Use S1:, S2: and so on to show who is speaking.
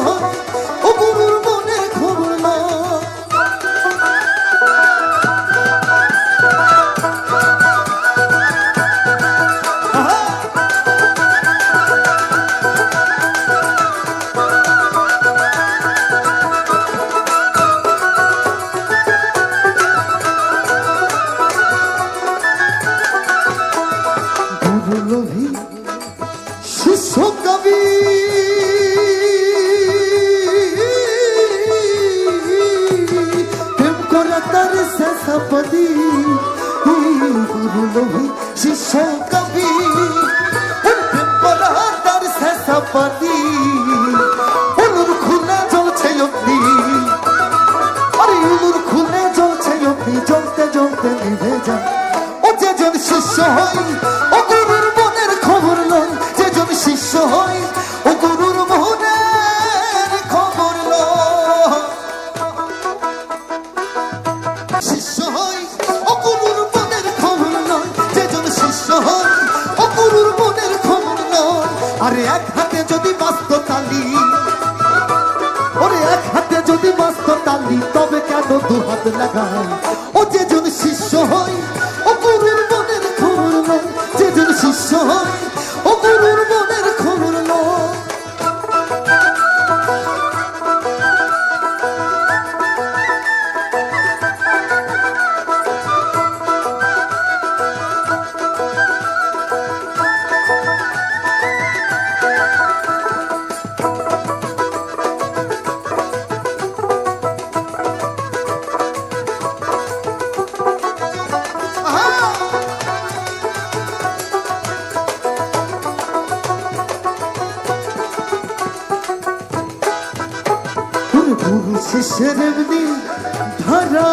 S1: হই ও গুরুর মনের খবর লয়। গুরুলোভী শিষ্য কবি প্রেম করা তার শেষাপদি। গুরুলোভী শিষ্য কবি প্রেম করা তার শেষাপদি। উলুর খুলে জ্বলছে অগ্নি, আরে উলুর খুলে জ্বলছে অগ্নি, জ্বলতে জ্বলতে নিভে যায়। ও যেজন শিষ্য হয় ও গুরুর মনের খবর লয়, যেজন শিষ্য হয় ও গুরুর মনের খবর লয়। শিষ্য হয় ও গুরুর মনের খবর লয়, যেজন শিষ্য হয় ও গুরুর মনের খবর লয়। আরে এক হাতে যদি বাস্ত তালি, ওরে এক হাতে যদি বাস্ত তালি, তবে কেন দু হাত লাগায়। ও যেজন শিষ্য হয় ও গুরুর মনের খবর লয়, যেজন শিষ্য হয় ও গুরুর মনের খবর লয়। গুরু শিষ্যের এমনি ধারা